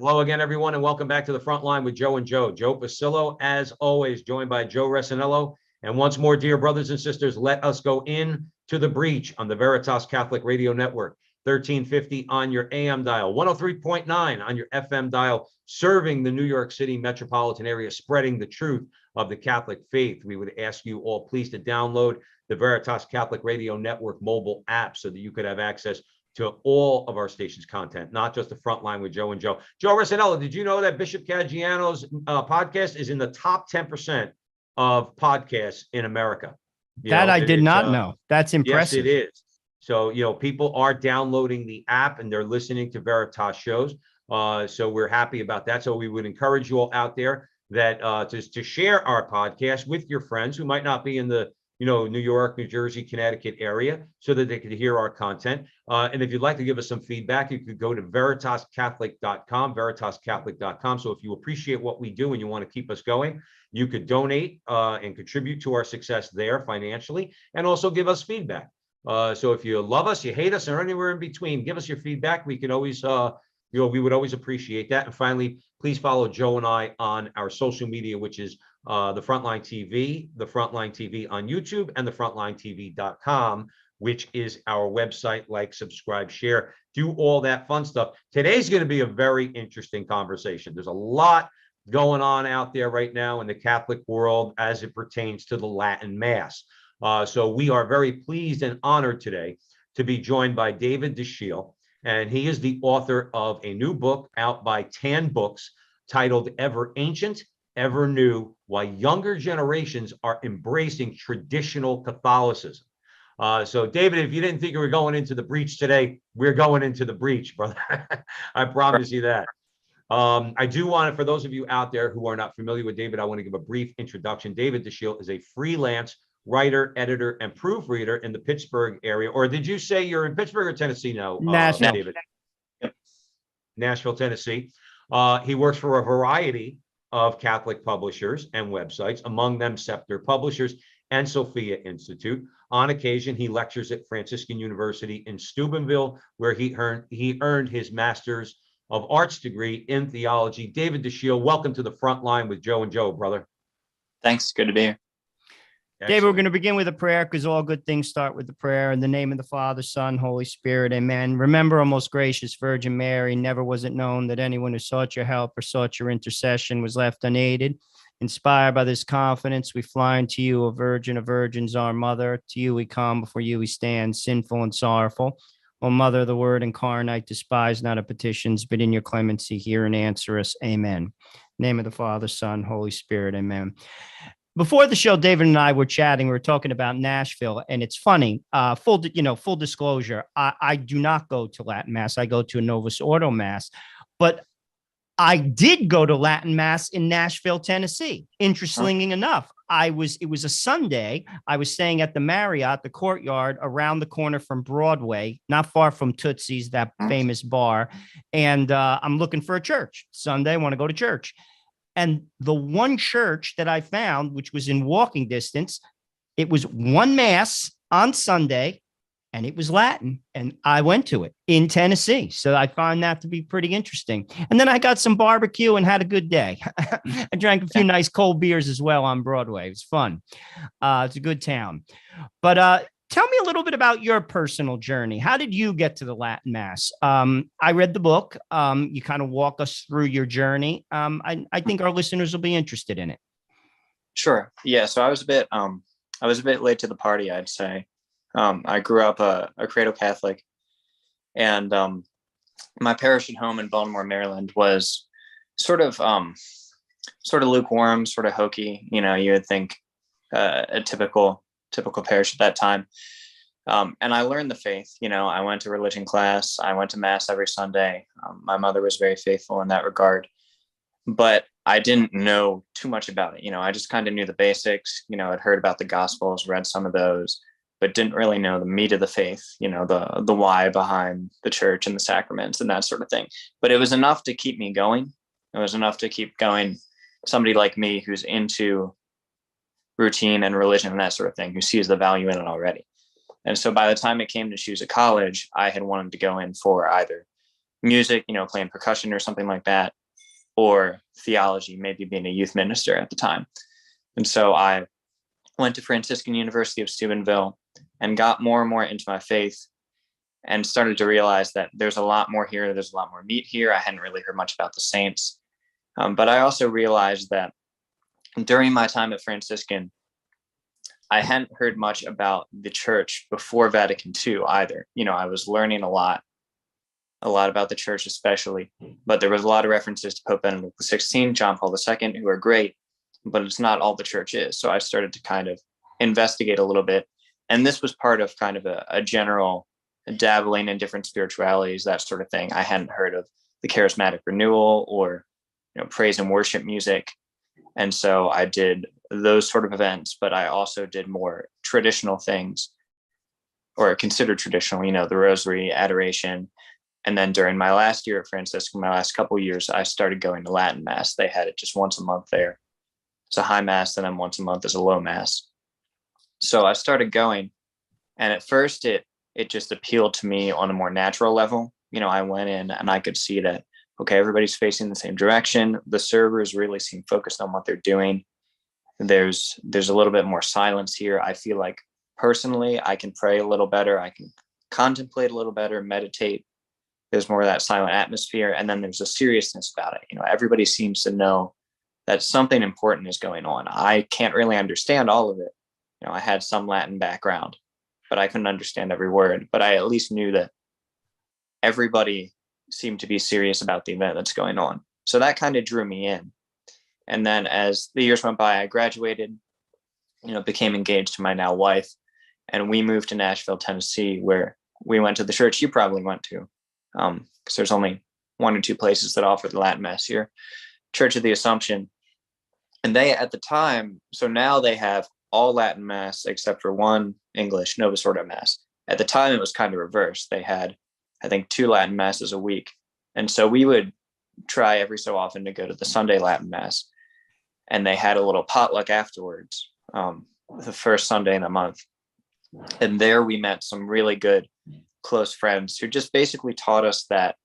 Hello again, everyone, and welcome back to the front line with Joe and Joe. Joe Pasillo, as always, joined by Joe Resinello. And once more, dear brothers and sisters, let us go in to the breach on the Veritas Catholic Radio Network, 1350 on your AM dial, 103.9 on your FM dial, serving the New York City metropolitan area, spreading the truth of the Catholic faith. We would ask you all please to download the Veritas Catholic Radio Network mobile app so that you could have access to all of our station's content, not just the front line with Joe and Joe. Joe Resinello, did you know that Bishop Caggiano's podcast is in the top 10% of podcasts in America? I did not know. That's impressive. Yes, it is. So, people are downloading the app and they're listening to Veritas shows. So we're happy about that. So we would encourage you all out there that to share our podcast with your friends who might not be in the New York, New Jersey, Connecticut area, so that they could hear our content. And if you'd like to give us some feedback, you could go to veritascatholic.com, veritascatholic.com. So if you appreciate what we do and you want to keep us going, you could donate and contribute to our success there financially, and also give us feedback. So if you love us, you hate us, or anywhere in between, give us your feedback. We could always, we would always appreciate that. And finally, please follow Joe and I on our social media, which is the Frontline TV on YouTube, and the frontlinetv.com, which is our website. Like, subscribe, share, do all that fun stuff. Today's going to be a very interesting conversation. There's a lot going on out there right now in the Catholic world as it pertains to the Latin Mass. So we are very pleased and honored today to be joined by David Dashiell, and he is the author of a new book out by Tan Books titled Ever Ancient, Ever New: Why Younger Generations Are Embracing Traditional Catholicism. So David, if you didn't think we were going into the breach today, we're going into the breach, brother. I promise you that. I do want to, for those of you out there who are not familiar with David, I want to give a brief introduction. David Dashiell is a freelance writer, editor, and proofreader in the Pittsburgh area. Or did you say you're in Pittsburgh or Tennessee now, Nashville. David? Yep. Nashville, Tennessee. He works for a variety of Catholic publishers and websites, among them Scepter Publishers and Sophia Institute. On occasion, he lectures at Franciscan University in Steubenville, where he earned his Master's of Arts degree in theology. David Dashiell, welcome to the front line with Joe and Joe, brother. Thanks. Good to be here. Excellent. David, we're going to begin with a prayer because all good things start with the prayer. In the name of the Father, Son, Holy Spirit, amen. Remember, O most gracious Virgin Mary, never was it known that anyone who sought your help or sought your intercession was left unaided. Inspired by this confidence, we fly unto you, O Virgin of Virgins, our Mother. To you we come, before you we stand, sinful and sorrowful. O Mother of the Word incarnate, despise not our petitions, but in your clemency hear and answer us. Amen. In the name of the Father, Son, Holy Spirit, amen. Before the show, David and I were chatting. We were talking about Nashville, and it's funny. Full disclosure, I do not go to Latin Mass. I go to a Novus Ordo Mass, but I did go to Latin Mass in Nashville, Tennessee. Interestingly enough, it was a Sunday. I was staying at the Marriott, the Courtyard, around the corner from Broadway, not far from Tootsie's, that famous bar. And I'm looking for a church. Sunday, I want to go to church. And the one church that I found, which was in walking distance, it was one Mass on Sunday, and it was Latin. And I went to it in Tennessee. So I found that to be pretty interesting. And then I got some barbecue and had a good day. I drank a few nice cold beers as well on Broadway. It was fun. It's a good town. But tell me a little bit about your personal journey. How did you get to the Latin Mass? I read the book. You kind of walk us through your journey. I think our listeners will be interested in it. Sure. Yeah. So I was a bit late to the party, I'd say. I grew up a cradle Catholic, and my parish at home in Baltimore, Maryland, was sort of lukewarm, sort of hokey. You would think a typical parish at that time. And I learned the faith. I went to religion class. I went to Mass every Sunday. My mother was very faithful in that regard, but I didn't know too much about it. I just kind of knew the basics. I'd heard about the Gospels, read some of those, but didn't really know the meat of the faith, the why behind the church and the sacraments and that sort of thing. But it was enough to keep me going. It was enough to keep going. Somebody like me who's into routine and religion and that sort of thing, who sees the value in it already. And so by the time it came to choose a college, I had wanted to go in for either music, playing percussion or something like that, or theology, maybe being a youth minister at the time. And so I went to Franciscan University of Steubenville and got more and more into my faith and started to realize that there's a lot more here. There's a lot more meat here. I hadn't really heard much about the saints. But I also realized that during my time at Franciscan, I hadn't heard much about the church before Vatican II either. I was learning a lot about the church especially, but there was a lot of references to Pope Benedict XVI, John Paul II, who are great, but it's not all the church is. So I started to kind of investigate a little bit. And this was part of kind of a general dabbling in different spiritualities, that sort of thing. I hadn't heard of the charismatic renewal or praise and worship music. And so I did those sort of events, but I also did more traditional things, or considered traditional, the rosary, adoration. And then during my last year at Franciscan, my last couple of years, I started going to Latin Mass. They had it just once a month there. It's a high Mass, and then once a month is a low Mass. So I started going, and at first it just appealed to me on a more natural level. I went in and I could see that, okay, everybody's facing the same direction. The servers really seem focused on what they're doing. There's a little bit more silence here. I feel like personally, I can pray a little better. I can contemplate a little better, meditate. There's more of that silent atmosphere. And then there's a seriousness about it. Everybody seems to know that something important is going on. I can't really understand all of it. I had some Latin background, but I couldn't understand every word. But I at least knew that everybody seemed to be serious about the event that's going on. So that kind of drew me in. And then as the years went by, I graduated, became engaged to my now wife, and we moved to Nashville, Tennessee, where we went to the church you probably went to, because there's only one or two places that offer the Latin Mass here, Church of the Assumption. And they, at the time, so now they have all Latin Mass except for one English Novus Ordo Mass. At the time, it was kind of reversed. They had, I think, 2 Latin Masses a week. And so we would try every so often to go to the Sunday Latin Mass. And they had a little potluck afterwards, the first Sunday in the month. And there we met some really good, close friends who just basically taught us that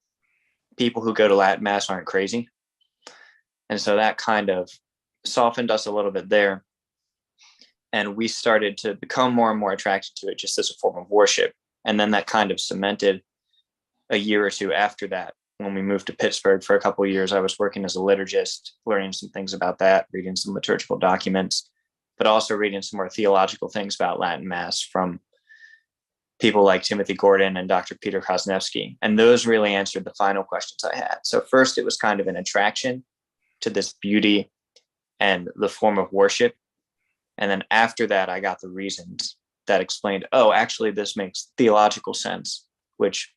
people who go to Latin Mass aren't crazy. And so that kind of softened us a little bit there. And we started to become more and more attracted to it just as a form of worship. And then that kind of cemented a year or two after that. When we moved to Pittsburgh for a couple of years, I was working as a liturgist, learning some things about that, reading some liturgical documents, but also reading some more theological things about Latin Mass from people like Timothy Gordon and Dr. Peter Kosnevsky. And those really answered the final questions I had. So first, it was kind of an attraction to this beauty and the form of worship. And then after that, I got the reasons that explained, oh, actually, this makes theological sense, which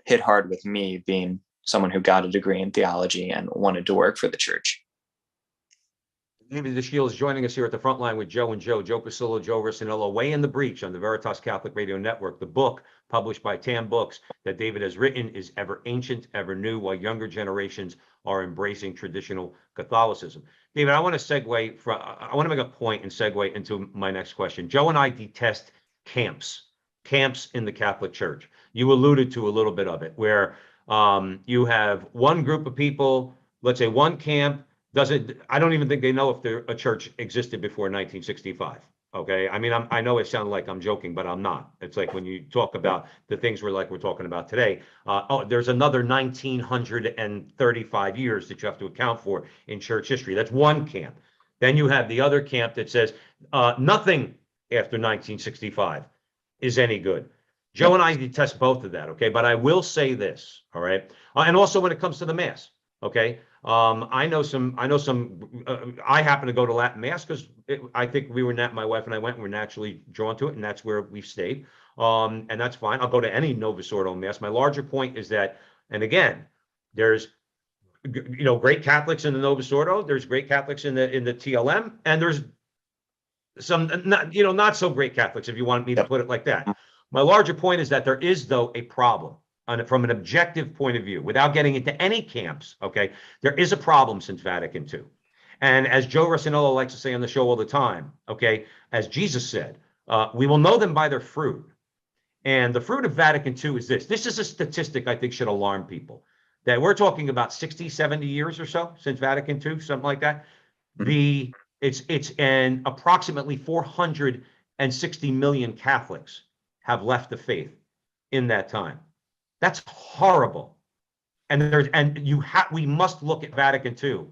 hit hard with me, being someone who got a degree in theology and wanted to work for the church. David Dashiell is joining us here at the front line with Joe and Joe Pasillo, Joe Rossinello, Way in the Breach on the Veritas Catholic Radio Network. The book published by TAM Books that David has written is ever ancient, ever new, while younger generations are embracing traditional Catholicism. David, I want to make a point and segue into my next question. Joe and I detest camps in the Catholic Church. You alluded to a little bit of it, where you have one group of people, let's say one camp, I don't even think they know if a church existed before 1965. Okay. I mean, I know it sounds like I'm joking, but I'm not. It's like when you talk about the things we're talking about today, there's another 1935 years that you have to account for in church history. That's one camp. Then you have the other camp that says nothing after 1965 is any good. Joe and I detest both of that. Okay. But I will say this. All right. And also when it comes to the Mass. Okay. I happen to go to Latin Mass because I think my wife and I went, and we're naturally drawn to it, and that's where we've stayed. And that's fine. I'll go to any Novus Ordo Mass. My larger point is that, and again, there's, great Catholics in the Novus Ordo, there's great Catholics in the TLM, and there's some, not so great Catholics, if you want me to put it like that. My larger point is that there is, though, a problem. From an objective point of view, without getting into any camps, okay, there is a problem since Vatican II. And as Joe Rossinello likes to say on the show all the time, okay, as Jesus said, we will know them by their fruit. And the fruit of Vatican II is this. This is a statistic I think should alarm people, that we're talking about 60, 70 years or so since Vatican II, something like that. It's and approximately 460 million Catholics have left the faith in that time. That's horrible. We must look at Vatican II,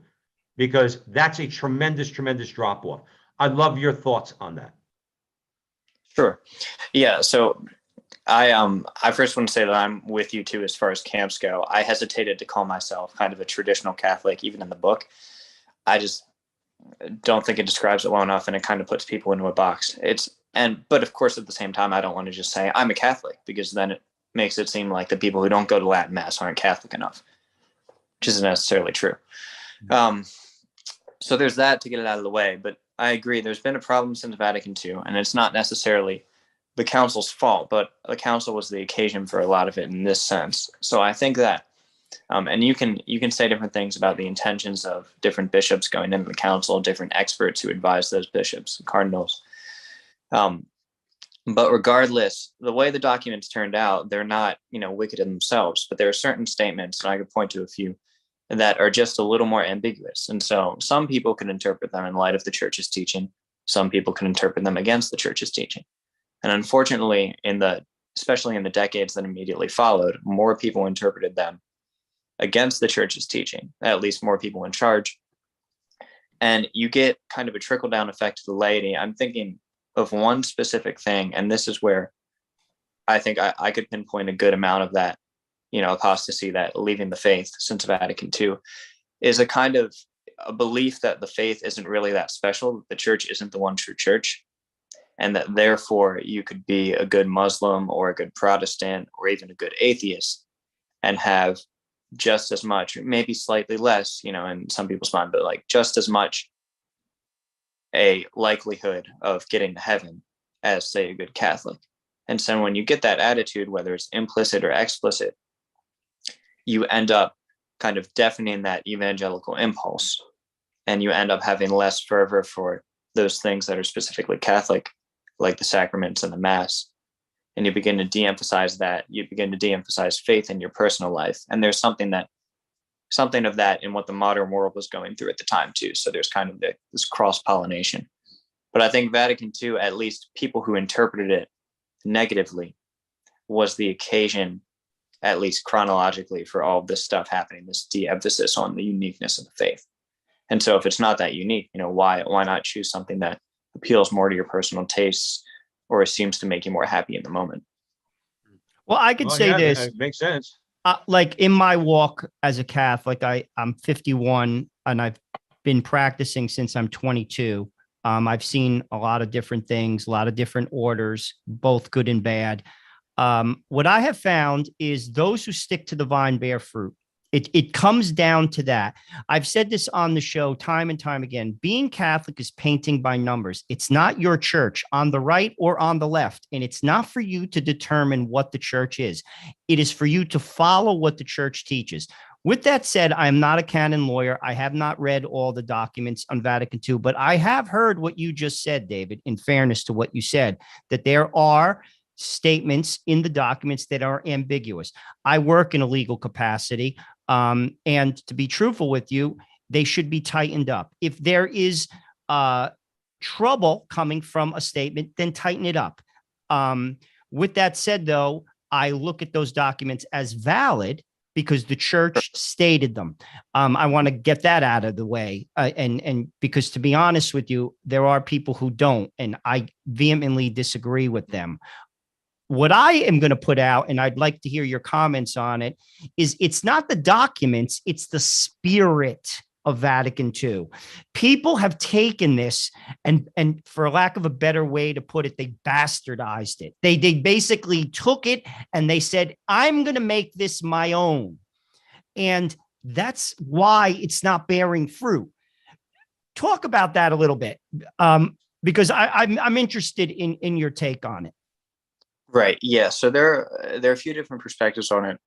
because that's a tremendous, tremendous drop off. I'd love your thoughts on that. Sure. Yeah. So I first want to say that I'm with you too as far as camps go. I hesitated to call myself kind of a traditional Catholic, even in the book. I just don't think it describes it well enough, and it kind of puts people into a box. But of course, at the same time, I don't want to just say I'm a Catholic, because then it makes it seem like the people who don't go to Latin Mass aren't Catholic enough, which isn't necessarily true. So there's that to get it out of the way. But I agree, there's been a problem since Vatican II, and it's not necessarily the council's fault, but the council was the occasion for a lot of it in this sense. So I think that, and you can say different things about the intentions of different bishops going into the council, different experts who advise those bishops, cardinals. But regardless, the way the documents turned out, they're not, wicked in themselves, but there are certain statements, and I could point to a few, that are just a little more ambiguous. And so some people can interpret them in light of the church's teaching. Some people can interpret them against the church's teaching. And unfortunately, especially in the decades that immediately followed, more people interpreted them against the church's teaching, at least more people in charge. And you get kind of a trickle-down effect to the laity. I'm thinking of one specific thing, and this is where I think I could pinpoint a good amount of that, apostasy, that leaving the faith since Vatican II, is a kind of a belief that the faith isn't really that special, that the church isn't the one true church, and that therefore you could be a good Muslim or a good Protestant or even a good atheist and have just as much, maybe slightly less, in some people's mind, but like just as much a likelihood of getting to heaven as, say, a good Catholic. And so when you get that attitude, whether it's implicit or explicit, you end up kind of deafening that evangelical impulse, and you end up having less fervor for those things that are specifically Catholic, like the sacraments and the Mass. And you begin to de-emphasize that. You begin to de-emphasize faith in your personal life. And there's something of that in what the modern world was going through at the time too. So there's kind of this cross-pollination. But I think Vatican II, at least people who interpreted it negatively, was the occasion, at least chronologically, for all of this stuff happening, this de-emphasis on the uniqueness of the faith. And so if it's not that unique, why not choose something that appeals more to your personal tastes or seems to make you more happy in the moment? Well, I could say this. It makes sense. Like in my walk as a Catholic, I'm 51 and I've been practicing since I'm 22. I've seen a lot of different things, a lot of different orders, both good and bad. What I have found is those who stick to the vine bear fruit. It comes down to that. I've said this on the show time and time again. Being Catholic is painting by numbers. It's not your church on the right or on the left. And it's not for you to determine what the church is. It is for you to follow what the church teaches. With that said, I'm not a canon lawyer. I have not read all the documents on Vatican II, but I have heard what you just said, David, in fairness to what you said, that there are statements in the documents that are ambiguous. I work in a legal capacity. And to be truthful with you, they should be tightened up. If there is trouble coming from a statement, then tighten it up. With that said, though, I look at those documents as valid because the church stated them. I want to get that out of the way. And because, to be honest with you, there are people who don't, and I vehemently disagree with them. What I am going to put out, and I'd like to hear your comments on it, is it's not the documents, it's the spirit of Vatican II. People have taken this and for lack of a better way to put it, they bastardized it. They basically took it and they said, I'm going to make this my own. And that's why it's not bearing fruit. Talk about that a little bit, because I'm interested in your take on it. Right. Yeah. So there are a few different perspectives on it.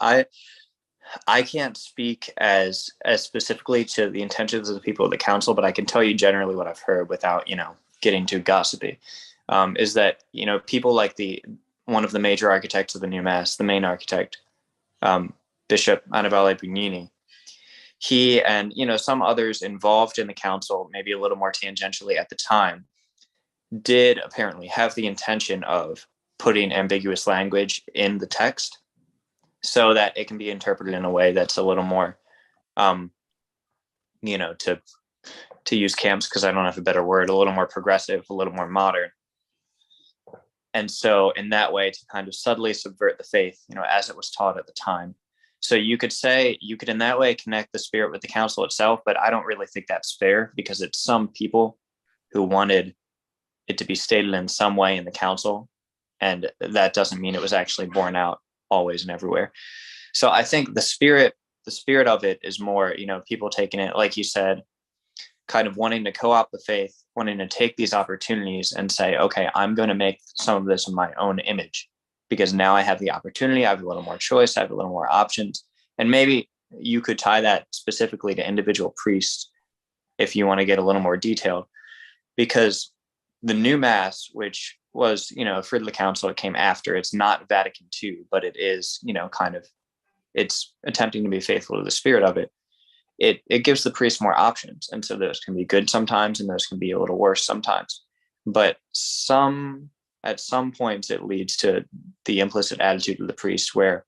I can't speak as specifically to the intentions of the people of the council, but I can tell you generally what I've heard without, getting too gossipy, is that, people like the one of the major architects of the new Mass, the main architect, Bishop Annibale Bugnini, he and some others involved in the council, maybe a little more tangentially at the time, did apparently have the intention of putting ambiguous language in the text so that it can be interpreted in a way that's a little more, to use camps because I don't have a better word, a little more progressive, a little more modern. And so in that way, to kind of subtly subvert the faith, as it was taught at the time. So you could in that way connect the Spirit with the council itself, but I don't really think that's fair because it's some people who wanted it to be stated in some way in the council. And that doesn't mean it was actually borne out always and everywhere. So I think the spirit of it is more, people taking it, like you said, kind of wanting to co-opt the faith, wanting to take these opportunities and say, okay, I'm going to make some of this in my own image because now I have the opportunity. I have a little more choice. I have a little more options. And maybe you could tie that specifically to individual priests if you want to get a little more detailed, because the new Mass, which was, for the council, it came after. It's not Vatican II, but it is, it's attempting to be faithful to the spirit of it. It gives the priest more options. And so those can be good sometimes, and those can be a little worse sometimes. But at some points, it leads to the implicit attitude of the priest where,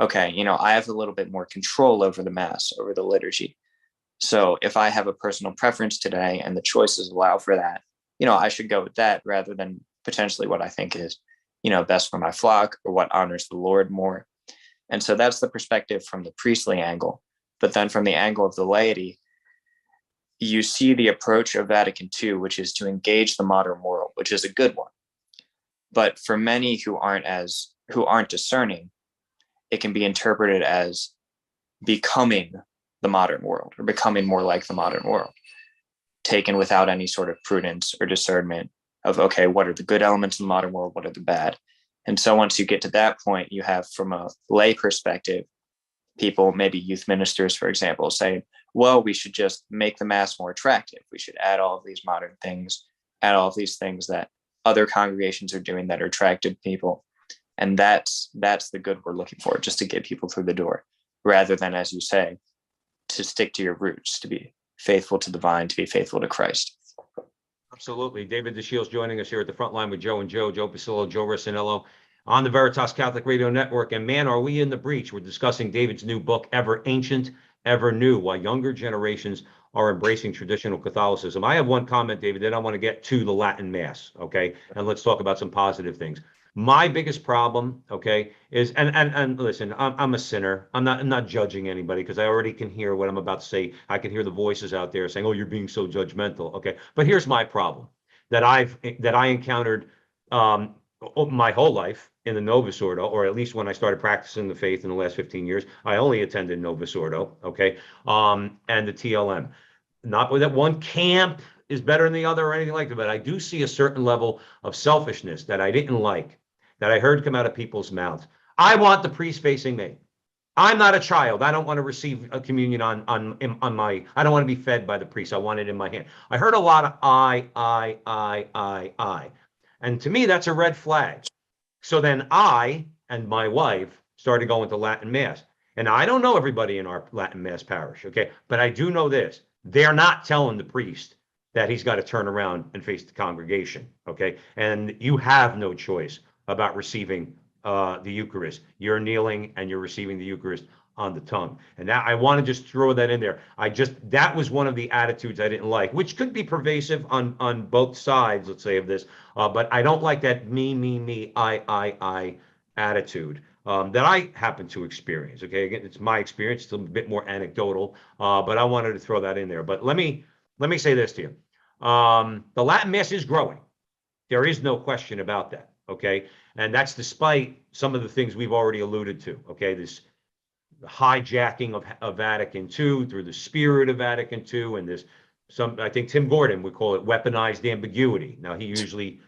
okay, I have a little bit more control over the Mass, over the liturgy. So if I have a personal preference today and the choices allow for that, I should go with that rather than potentially what I think is, best for my flock or what honors the Lord more. And so that's the perspective from the priestly angle. But then from the angle of the laity, you see the approach of Vatican II, which is to engage the modern world, which is a good one. But for many who aren't discerning, it can be interpreted as becoming the modern world or becoming more like the modern world, taken without any sort of prudence or discernment of, okay, what are the good elements in the modern world? What are the bad? And so once you get to that point, you have, from a lay perspective, people, maybe youth ministers, for example, saying, well, we should just make the Mass more attractive. We should add all of these modern things, add all of these things that other congregations are doing that are attractive to people. And that's the good we're looking for, just to get people through the door, rather than, as you say, to stick to your roots, to be faithful to the vine, to be faithful to Christ. Absolutely. David Dashiell is joining us here at the front line with Joe and Joe Pasillo, Joe Rossinello on the Veritas Catholic Radio Network. And man, are we in the breach. We're discussing David's new book, Ever Ancient, Ever New, Why Younger Generations Are Embracing Traditional Catholicism. I have one comment, David, then I want to get to the Latin Mass, okay? And let's talk about some positive things. My biggest problem, okay, is, and listen, I'm a sinner. I'm not judging anybody because I already can hear what I'm about to say. I can hear the voices out there saying, "Oh, you're being so judgmental." Okay, but here's my problem that I encountered my whole life in the Novus Ordo, or at least when I started practicing the faith in the last 15 years. I only attended Novus Ordo, okay, and the TLM. Not that one camp is better than the other or anything like that, but I do see a certain level of selfishness that I didn't like, that I heard come out of people's mouths. I want the priest facing me. I'm not a child. I don't want to receive a communion on my, I don't want to be fed by the priest. I want it in my hand. I heard a lot of I. And to me, that's a red flag. So then I and my wife started going to Latin Mass. And I don't know everybody in our Latin Mass parish, okay? But I do know this. They're not telling the priest that he's got to turn around and face the congregation, okay? And you have no choice about receiving the Eucharist. You're kneeling and you're receiving the Eucharist on the tongue. And that, I want to just throw that in there. That was one of the attitudes I didn't like, which could be pervasive on both sides, let's say, of this. But I don't like that me, I attitude that I happen to experience. Okay, again, it's my experience. It's a bit more anecdotal, but I wanted to throw that in there. But let me say this to you. The Latin Mass is growing. There is no question about that. Okay, and that's despite some of the things we've already alluded to. Okay, this hijacking of Vatican II through the spirit of Vatican II, and this, I think Tim Gordon would call it weaponized ambiguity. Now he usually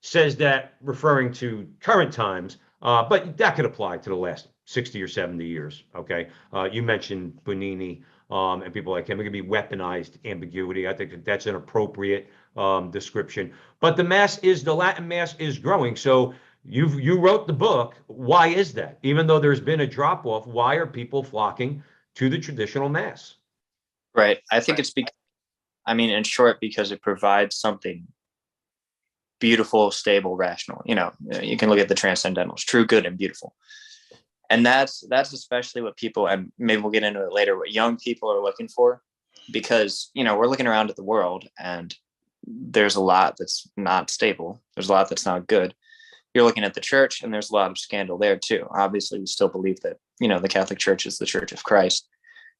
says that referring to current times, but that could apply to the last 60 or 70 years. Okay, you mentioned Bonini and people like him. It could be weaponized ambiguity. I think that's an appropriate description. But the Latin Mass is growing. So you wrote the book. Why is that? Even though there's been a drop off, why are people flocking to the traditional Mass? Right. I think it's because, in short, because it provides something beautiful, stable, rational. You can look at the transcendentals, true, good, and beautiful. And that's especially what people, and maybe we'll get into it later, what young people are looking for, because, we're looking around at the world and there's a lot that's not stable. There's a lot that's not good. You're looking at the church and there's a lot of scandal there too. Obviously, we still believe that, the Catholic Church is the Church of Christ.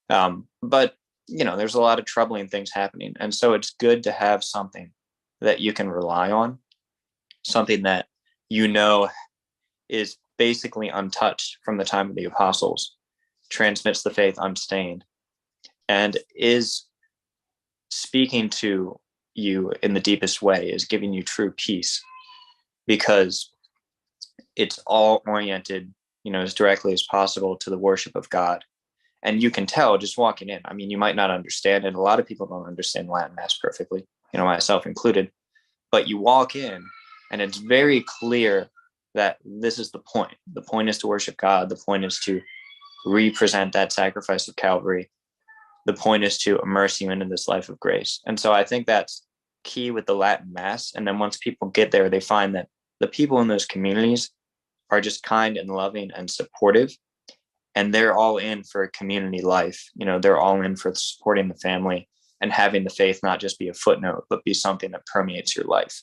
But, there's a lot of troubling things happening. And so it's good to have something that you can rely on, something that, is basically untouched from the time of the apostles, transmits the faith unstained, and is speaking to you in the deepest way, is giving you true peace, because it's all oriented, as directly as possible to the worship of God. And you can tell just walking in. You might not understand it. A lot of people don't understand Latin Mass perfectly, myself included. But you walk in and it's very clear that this is the point. The point is to worship God. The point is to represent that sacrifice of Calvary. The point is to immerse you into this life of grace. And so I think that's key with the Latin Mass. And then once people get there, they find that the people in those communities are just kind and loving and supportive. And they're all in for a community life. They're all in for supporting the family and having the faith not just be a footnote, but be something that permeates your life.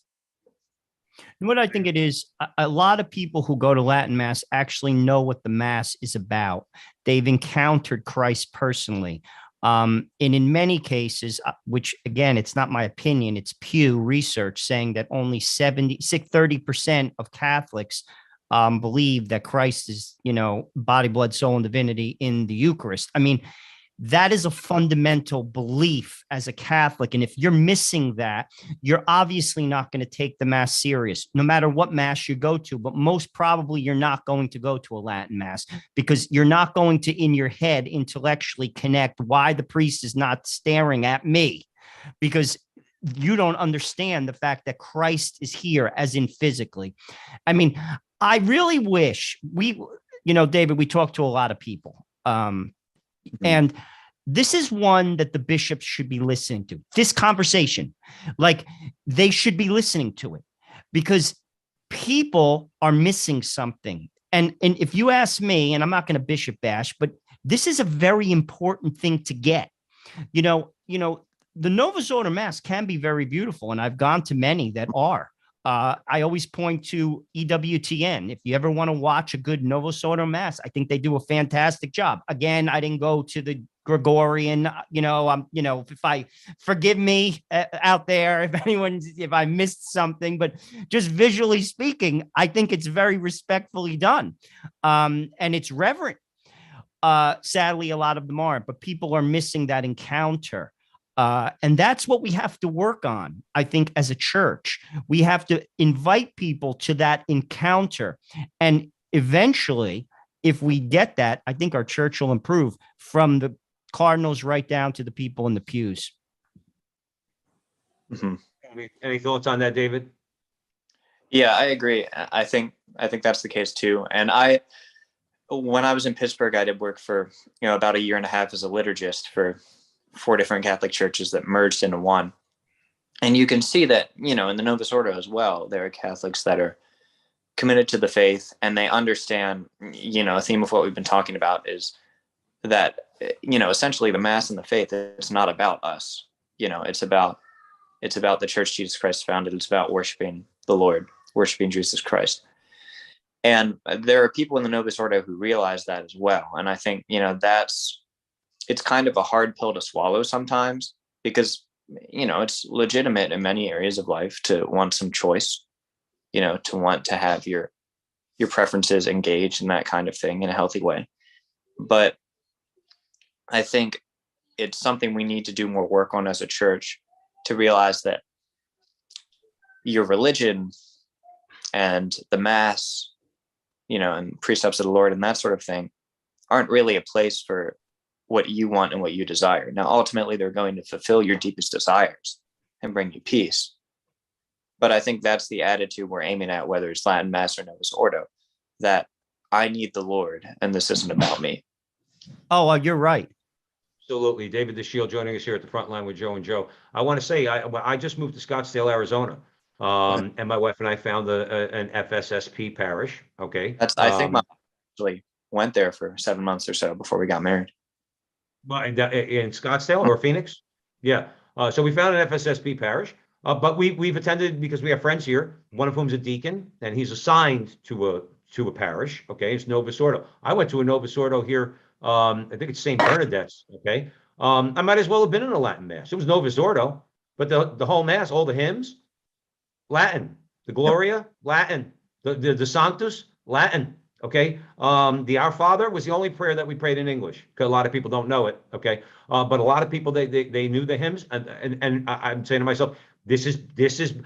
And what I think it is, a lot of people who go to Latin Mass actually know what the Mass is about. They've encountered Christ personally. And in many cases, which again, it's not my opinion, it's Pew research saying that only 30% of Catholics believe that Christ is, body, blood, soul, and divinity in the Eucharist. That is a fundamental belief as a Catholic. And if you're missing that, you're obviously not going to take the Mass serious, no matter what Mass you go to. But most probably you're not going to go to a Latin Mass, because you're not going to, in your head, intellectually connect why the priest is not staring at me, because you don't understand the fact that Christ is here, as in physically. I really wish David, we talk to a lot of people. And this is one that the bishops should be listening to. This conversation, they should be listening to it, because people are missing something. And if you ask me, and I'm not going to bishop bash, but this is a very important thing to get. The Novus Ordo Mass can be very beautiful, and I've gone to many that are. I always point to EWTN. If you ever want to watch a good Novus Ordo Mass, I think they do a fantastic job. Again, I didn't go to the Gregorian, if I forgive me out there, if I missed something, but just visually speaking, I think it's very respectfully done. And it's reverent. Sadly, a lot of them aren't, but people are missing that encounter. And that's what we have to work on, I think, as a church. We have to invite people to that encounter. And eventually, if we get that, I think our church will improve, from the cardinals right down to the people in the pews. Mm-hmm. Any thoughts on that, David? Yeah, I agree. I think that's the case too. And when I was in Pittsburgh, I did work for, about a year and a half as a liturgist for 4 different Catholic churches that merged into one. And you can see that, in the Novus Ordo as well, there are Catholics that are committed to the faith, and they understand, a theme of what we've been talking about is that, essentially the Mass and the faith, it's not about us. It's about the church Jesus Christ founded. It's about worshiping the Lord, worshiping Jesus Christ. And there are people in the Novus Ordo who realize that as well. And I think, it's kind of a hard pill to swallow sometimes, because, it's legitimate in many areas of life to want some choice, to want to have your preferences engaged in that kind of thing in a healthy way. But I think it's something we need to do more work on as a church, to realize that your religion and the Mass, and precepts of the Lord and that sort of thing aren't really a place for what you want and what you desire. Now, ultimately, they're going to fulfill your deepest desires and bring you peace. But I think that's the attitude we're aiming at, whether it's Latin Mass or Novus Ordo, that I need the Lord and this isn't about me. Oh, you're right. Absolutely. David Dashiell joining us here at the front line with Joe and Joe. I want to say I just moved to Scottsdale, Arizona, and my wife and I found an FSSP parish. Okay. I think my actually went there for 7 months or so before we got married. In Scottsdale or Phoenix. Yeah. So we found an FSSP parish, but we've attended because we have friends here, one of whom's a deacon, and he's assigned to a parish. Okay. It's Novus Ordo. I went to a Novus Ordo here. I think it's St. Bernadette's. Okay. I might as well have been in a Latin Mass. It was Novus Ordo, but the whole Mass, all the hymns, Latin, the Gloria, Latin, the Sanctus, Latin. Okay. The Our Father was the only prayer that we prayed in English, because a lot of people don't know it. Okay. But a lot of people, they knew the hymns, and I'm saying to myself, this is the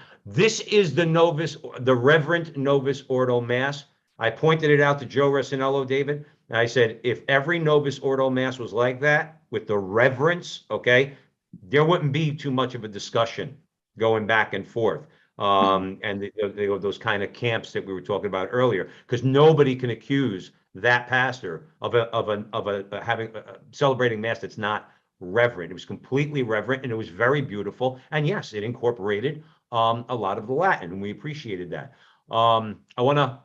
Reverend Novus Ordo Mass. I pointed it out to Joe Rossinello, David. And I said, if every Novus Ordo Mass was like that, with the reverence, okay, there wouldn't be too much of a discussion going back and forth. And those kind of camps that we were talking about earlier, because nobody can accuse that pastor of having celebrating Mass that's not reverent. It was completely reverent, and it was very beautiful. And yes, it incorporated a lot of the Latin, and we appreciated that. I want to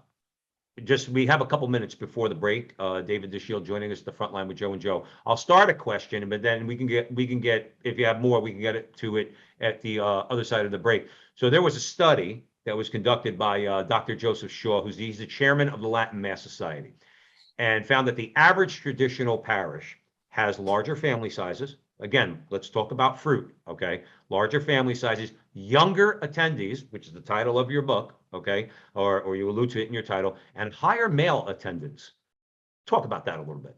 we have a couple minutes before the break. David Dashiell joining us at the front line with Joe and Joe. I'll start a question, but then we can get if you have more, we can get to it at the other side of the break. So there was a study that was conducted by Dr. Joseph Shaw, he's the chairman of the Latin Mass Society, and found that the average traditional parish has larger family sizes. Again, let's talk about fruit, okay? Larger family sizes, younger attendees, which is the title of your book, okay? Or you allude to it in your title, and higher male attendance. Talk about that a little bit.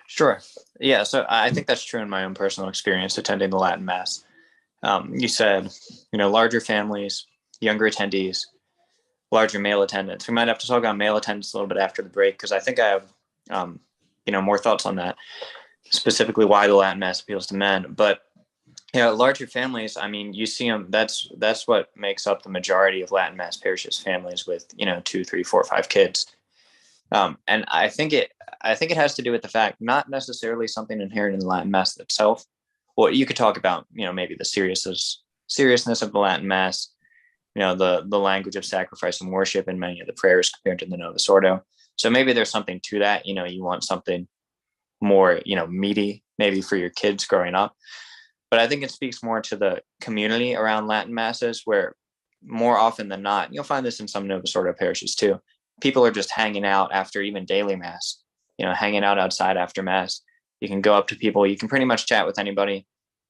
Sure. Yeah, so I think that's true in my own personal experience attending the Latin Mass. You said, larger families, younger attendees, larger male attendance. We might have to talk about male attendance a little bit after the break, because I think I have, more thoughts on that, specifically why the Latin Mass appeals to men. But larger families, I mean, you see them, that's what makes up the majority of Latin Mass parishes, families with 2, 3, 4, 5 kids. And I think it has to do with the fact, not necessarily something inherent in the Latin Mass itself. Well, you could talk about maybe the seriousness of the Latin Mass, the language of sacrifice and worship in many of the prayers compared to the Novus Ordo. So maybe there's something to that. You want something more meaty maybe for your kids growing up. But I think it speaks more to the community around Latin Masses, where more often than not, you'll find this in some Novus Ordo parishes too, people are just hanging out after even daily Mass, hanging out outside after Mass. You can go up to people, you can pretty much chat with anybody,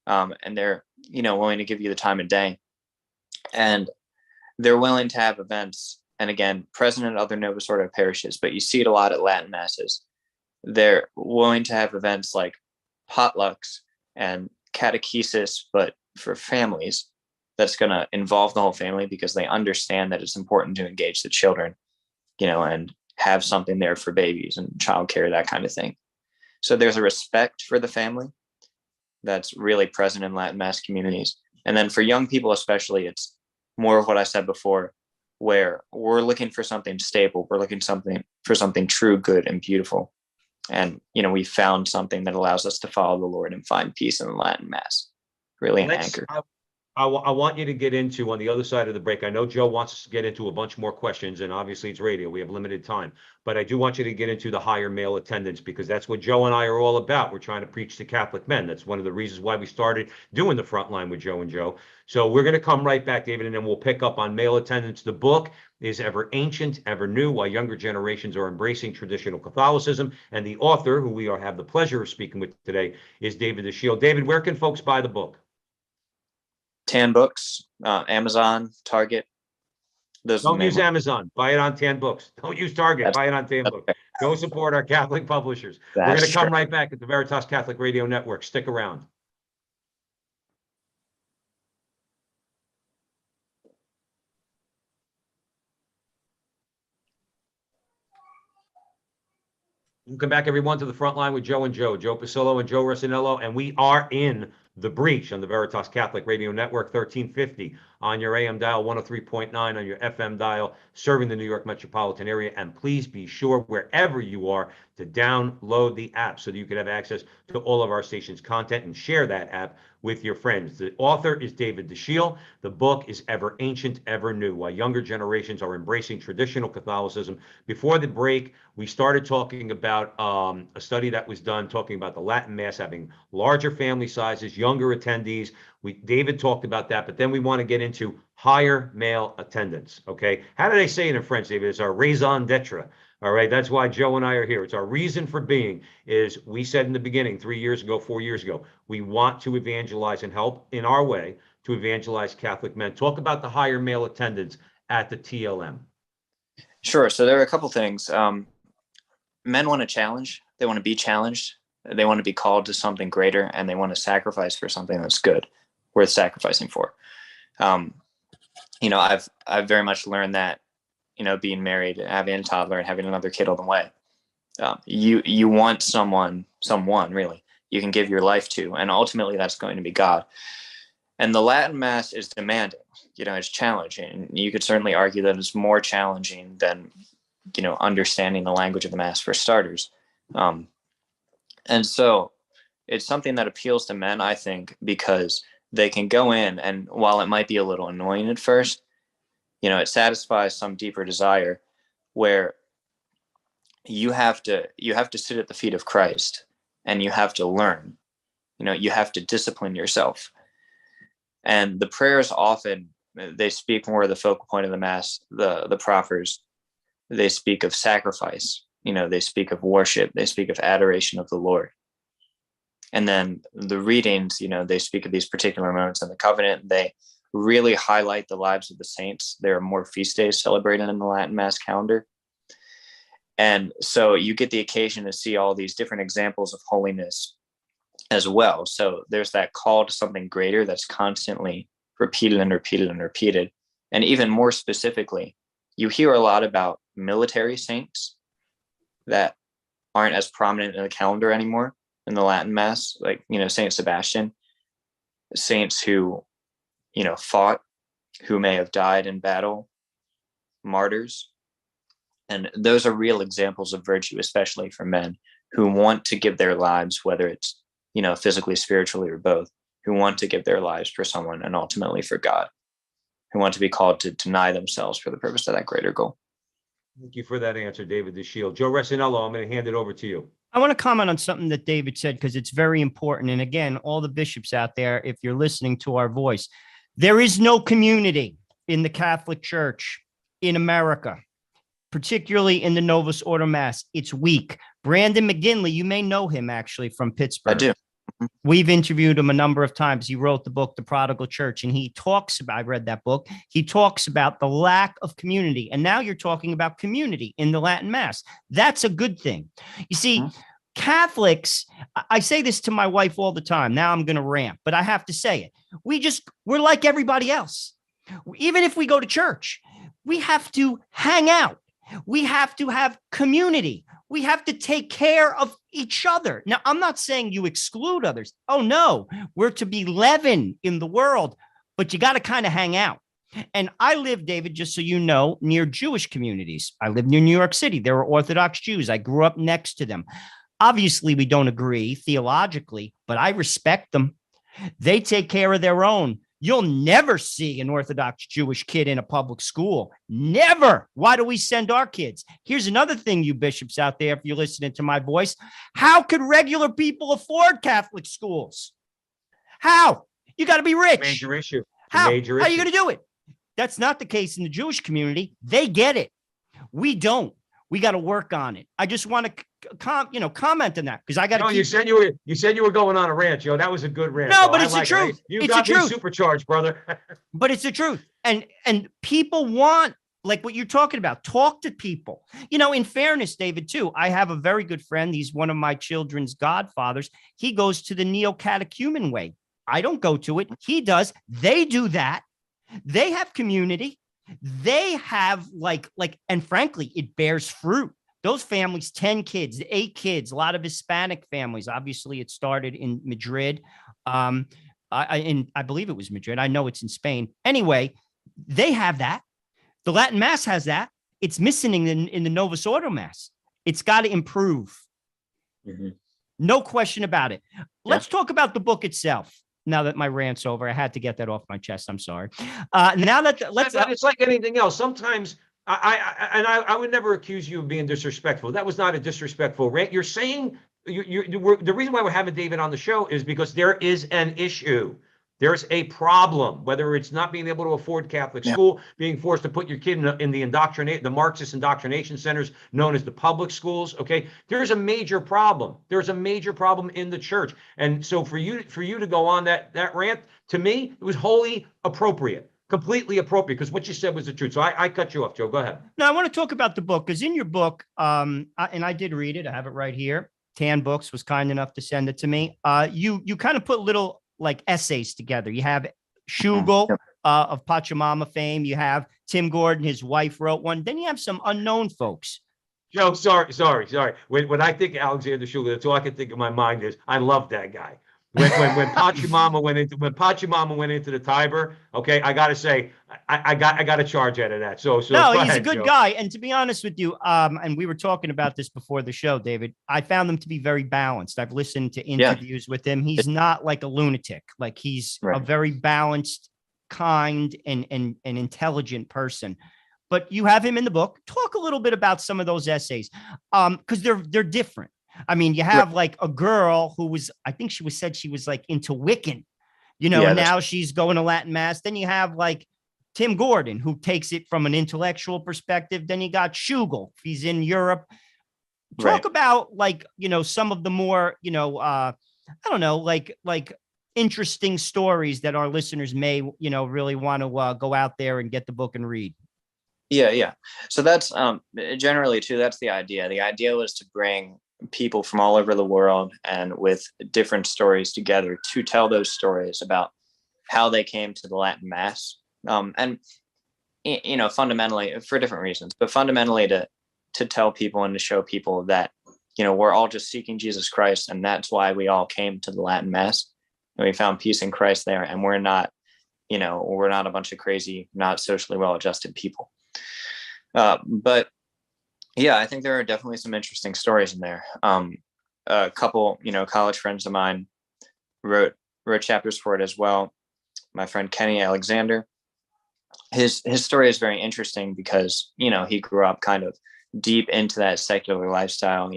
and they're willing to give you the time of day, and they're willing to have events. And again, present in other Novus Ordo parishes, but you see it a lot at Latin Masses. They're willing to have events like potlucks and catechesis, but for families, that's going to involve the whole family, because they understand that it's important to engage the children, and have something there for babies and childcare, that kind of thing. So there's a respect for the family that's really present in Latin Mass communities. And then for young people especially, it's more of what I said before, where we're looking for something stable. We're looking for something true, good, and beautiful. And, we found something that allows us to follow the Lord and find peace in the Latin Mass. Really an anchor. I want you to get into, on the other side of the break, I know Joe wants us to get into a bunch more questions, and obviously it's radio, we have limited time, but I do want you to get into the higher male attendance, because that's what Joe and I are all about. We're trying to preach to Catholic men. That's one of the reasons why we started doing the front line with Joe and Joe. So we're going to come right back, David, and then we'll pick up on male attendance. The book is Ever Ancient, Ever New, Why Younger Generations Are Embracing Traditional Catholicism. And the author, who we have the pleasure of speaking with today, is David Dashiell. David, where can folks buy the book? Tan Books, Amazon, Target. Don't use Amazon. Buy it on Tan Books. Don't use Target. Buy it on Tan Books. Go support our Catholic publishers. We're going to come right back at the Veritas Catholic Radio Network. Stick around. Welcome back, everyone, to the front line with Joe and Joe Pasillo and Joe Rossinello, and we are in The Breach on the Veritas Catholic Radio Network, 1350 on your AM dial, 103.9 on your FM dial, serving the New York metropolitan area. And please be sure, wherever you are, to download the app so that you can have access to all of our station's content and share that app with your friends. The author is David Dashiell. The book is Ever Ancient, Ever New: Why Younger Generations Are Embracing Traditional Catholicism. Before the break, we started talking about a study that was done talking about the Latin Mass having larger family sizes, younger attendees. David talked about that, but then we want to get into higher male attendance. Okay, how do they say it in French, David? It's our raison d'etre. All right, that's why Joe and I are here. It's our reason for being. Is we said in the beginning, 3 years ago, 4 years ago, we want to evangelize and help in our way to evangelize Catholic men. Talk about the higher male attendance at the TLM. Sure. So there are a couple things. Men want to challenge. They want to be challenged. They want to be called to something greater, and they want to sacrifice for something that's good, worth sacrificing for. I've very much learned that, being married, having a toddler, and having another kid on the way. You want someone really you can give your life to, and ultimately that's going to be God. And the Latin Mass is demanding. It's challenging. You could certainly argue that it's more challenging than, understanding the language of the Mass, for starters. And so it's something that appeals to men, I think, because they can go in, and while it might be a little annoying at first, it satisfies some deeper desire where you have to sit at the feet of Christ, and you have to learn. You have to discipline yourself. And the prayers often, they speak more of the focal point of the Mass, the proffers. They speak of sacrifice, they speak of worship, they speak of adoration of the Lord. And then the readings, they speak of these particular moments in the covenant. They really highlight the lives of the saints. There are more feast days celebrated in the Latin Mass calendar. And so you get the occasion to see all these different examples of holiness as well. So there's that call to something greater that's constantly repeated and repeated and repeated. And even more specifically, you hear a lot about military saints that aren't as prominent in the calendar anymore in the Latin Mass, like, Saint Sebastian, saints who, fought, who may have died in battle, martyrs. And those are real examples of virtue, especially for men who want to give their lives, whether it's, physically, spiritually, or both, who want to give their lives for someone and ultimately for God, who want to be called to deny themselves for the purpose of that greater goal. Thank you for that answer, David Dashiell. Joe Resinello, I'm going to hand it over to you. I want to comment on something that David said, because it's very important. And again, all the bishops out there, if you're listening to our voice, there is no community in the Catholic Church in America, particularly in the Novus Ordo Mass. It's weak. Brandon McGinley, you may know him actually from Pittsburgh. I do. We've interviewed him a number of times. He wrote the book, The Prodigal Church, and he talks about, I read that book. He talks about the lack of community. And now you're talking about community in the Latin Mass. That's a good thing. You see, Catholics, I say this to my wife all the time. Now I'm going to rant, but I have to say it. We're like everybody else. Even if we go to church, we have to hang out. We have to have community. We have to take care of each other. Now, I'm not saying you exclude others. Oh, no, we're to be leaven in the world, but you got to kind of hang out. And I live, David, just so you know, near Jewish communities. I live near New York City. There are Orthodox Jews. I grew up next to them. Obviously, we don't agree theologically, but I respect them. They take care of their own. You'll never see an Orthodox Jewish kid in a public school. Never. Why do we send our kids? Here's another thing, you bishops out there, if you're listening to my voice. How could regular people afford Catholic schools? How? You got to be rich. Major issue. How? Major How are you issue. going to do it? That's not the case in the Jewish community. They get it. We don't. We got to work on it. I just want to comment on that, because I got to. No, you said you were going on a rant, Joe. That was a good rant. No, though. but I it's like the truth. You It's got the me truth. supercharged, brother. But it's the truth. And people want, like what you're talking about, talk to people. In fairness, David, too, I have a very good friend. He's one of my children's godfathers. He goes to the neo-catechumen way. I don't go to it. He does. They do that. They have community. They have and frankly, it bears fruit. Those families, 10 kids, 8 kids, a lot of Hispanic families. Obviously, it started in Madrid. I believe it was Madrid. I know it's in Spain. Anyway, they have that. The Latin Mass has that. It's missing in the Novus Ordo Mass. It's got to improve. Mhm. No question about it. Let's talk about the book itself. Now that my rant's over, I had to get that off my chest. I'm sorry. Now that It's like anything else. Sometimes I would never accuse you of being disrespectful. That was not a disrespectful rant. You're saying the reason why we're having David on the show is because there is an issue. There's a problem, whether it's not being able to afford Catholic school, being forced to put your kid in the Marxist indoctrination centers known as the public schools. Okay, there's a major problem. There's a major problem in the church, and so for you to go on that rant, to me, it was wholly appropriate, completely appropriate, because what you said was the truth. So I cut you off, Joe. Go ahead. Now I want to talk about the book, because in your book, and I did read it. I have it right here. Tan Books was kind enough to send it to me. You kind of put little like essays together. You have Shugel of Pachamama fame. You have Tim Gordon, his wife wrote one. Then you have some unknown folks. Joe, sorry. When I think of Alexander Shugel, that's all I can think of. My mind is I love that guy. When Pachamama went into the Tiber, okay, I gotta say I got a charge out of that. So no, he's he's a good guy. And to be honest with you, and we were talking about this before the show, David, I found him to be very balanced. I've listened to interviews with him. He's not like a lunatic. Like he's a very balanced, kind, and intelligent person. But you have him in the book. Talk a little bit about some of those essays, because they're different. I mean, you have like a girl who was, I think she said she was like into Wiccan, and now she's going to Latin Mass. Then you have like Tim Gordon, who takes it from an intellectual perspective. Then you got Shugel. He's in Europe. Talk about like, some of the more, I don't know, like interesting stories that our listeners may, really want to go out there and get the book and read. Yeah. So that's generally too, that's the idea. The idea was to bring people from all over the world and with different stories together to tell those stories about how they came to the Latin Mass. And fundamentally for different reasons, but fundamentally to tell people and to show people that, we're all just seeking Jesus Christ. And that's why we all came to the Latin Mass, and we found peace in Christ there. And we're not a bunch of crazy, not socially well-adjusted people. But yeah, I think there are definitely some interesting stories in there. A couple, college friends of mine wrote chapters for it as well. My friend Kenny Alexander, his story is very interesting because, he grew up kind of deep into that secular lifestyle,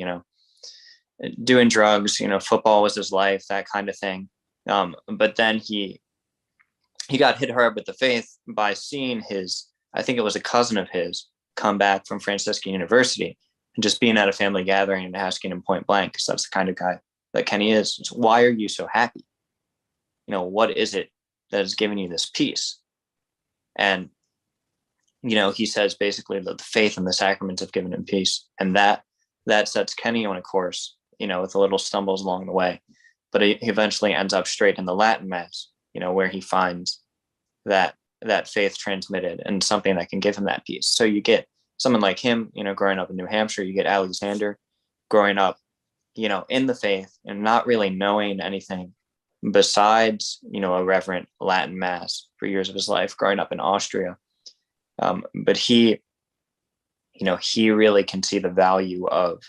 doing drugs, football was his life, that kind of thing. But then he got hit hard with the faith by seeing I think it was a cousin of his, come back from Franciscan University and just being at a family gathering and asking him point blank, because that's the kind of guy that Kenny is. Why are you so happy? What is it that is giving you this peace? And, he says basically that the faith and the sacraments have given him peace. And that sets Kenny on a course, with a little stumbles along the way. But he eventually ends up straight in the Latin Mass, where he finds that faith transmitted and something that can give him that peace. So you get someone like him, growing up in New Hampshire. You get Alexander growing up, in the faith and not really knowing anything besides, a reverent Latin Mass for years of his life, growing up in Austria. But he really can see the value of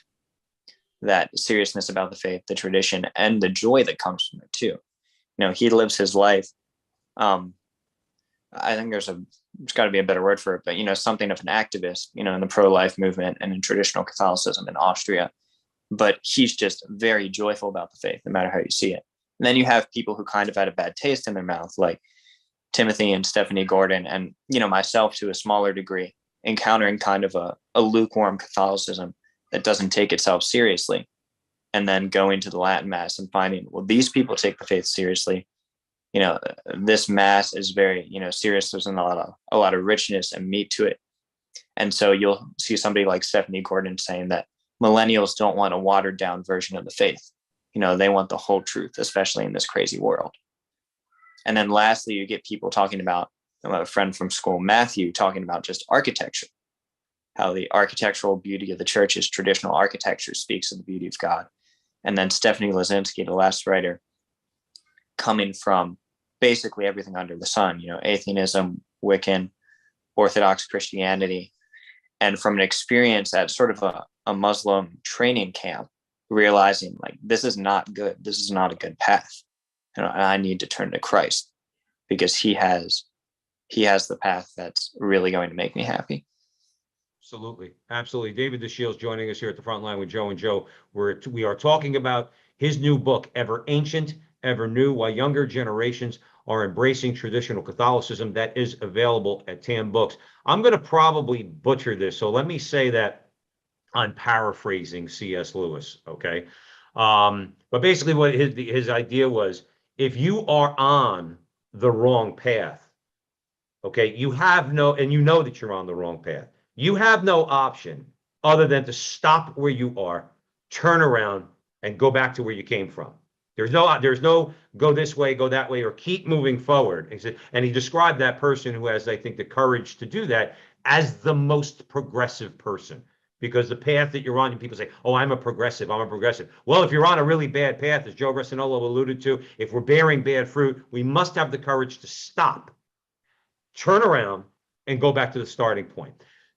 that seriousness about the faith, the tradition, and the joy that comes from it too. He lives his life. I think there's got to be a better word for it, but, something of an activist, in the pro-life movement and in traditional Catholicism in Austria. But he's just very joyful about the faith, no matter how you see it. And then you have people who kind of had a bad taste in their mouth, like Timothy and Stephanie Gordon, and, myself to a smaller degree, encountering kind of a lukewarm Catholicism that doesn't take itself seriously. And then going to the Latin Mass and finding, well, these people take the faith seriously. This Mass is very, serious. There's a lot of richness and meat to it. And so you'll see somebody like Stephanie Gordon saying that millennials don't want a watered down version of the faith. They want the whole truth, especially in this crazy world. And then lastly, you get people talking about, a friend from school, Matthew, talking about just architecture, how the architectural beauty of the church is traditional architecture, speaks of the beauty of God. And then Stephanie Lazinski, the last writer, coming from basically everything under the sun, atheism, Wiccan, Orthodox Christianity. And from an experience at sort of a Muslim training camp, realizing like, this is not good. This is not a good path. And I need to turn to Christ because he has the path that's really going to make me happy. Absolutely. Absolutely. David Dashiell is joining us here at the front line with Joe and Joe. We are talking about his new book, Ever Ancient, Ever New, Why Younger Generations Are Embracing Traditional Catholicism. That is available at TAM Books. I'm going to probably butcher this, so let me say that I'm paraphrasing C.S. Lewis, okay? But basically what his idea was, if you are on the wrong path, okay, you have no, and you know that you're on the wrong path, you have no option other than to stop where you are, turn around, and go back to where you came from. There's no go this way, go that way, or keep moving forward. And he described that person who has, I think, the courage to do that as the most progressive person. Because the path that you're on, and people say, oh, I'm a progressive. Well, if you're on a really bad path, as Joe Bressanolo alluded to, if we're bearing bad fruit, we must have the courage to stop, turn around, and go back to the starting point.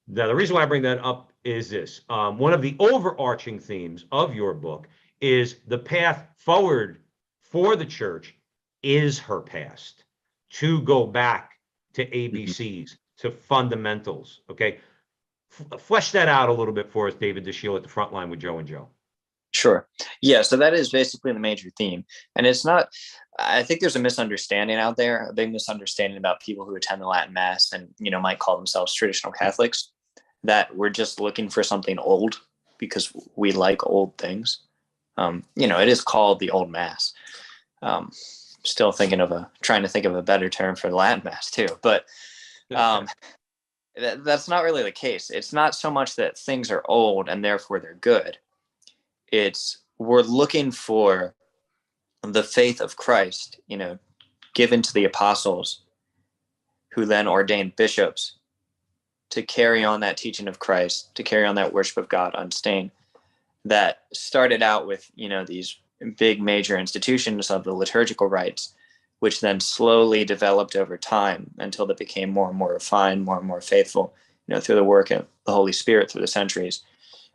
Now, the reason why I bring that up is this. One of the overarching themes of your book is the path forward for the church is her past, to go back to ABCs, to fundamentals, okay? Flesh that out a little bit for us, David Dashiell, at the front line with Joe and Joe. Sure. Yeah. So that is basically the major theme. And it's not, I think there's a misunderstanding out there, a big misunderstanding about people who attend the Latin Mass and, might call themselves traditional Catholics, that we're just looking for something old because we like old things. It is called the Old Mass. Still trying to think of a better term for the Latin Mass too, but that's not really the case. It's not so much that things are old and therefore they're good. It's we're looking for the faith of Christ, given to the apostles, who then ordained bishops to carry on that teaching of Christ, to carry on that worship of God unstained, that started out with, these big major institutions of the liturgical rites, which then slowly developed over time until they became more and more refined, more and more faithful, through the work of the Holy Spirit through the centuries.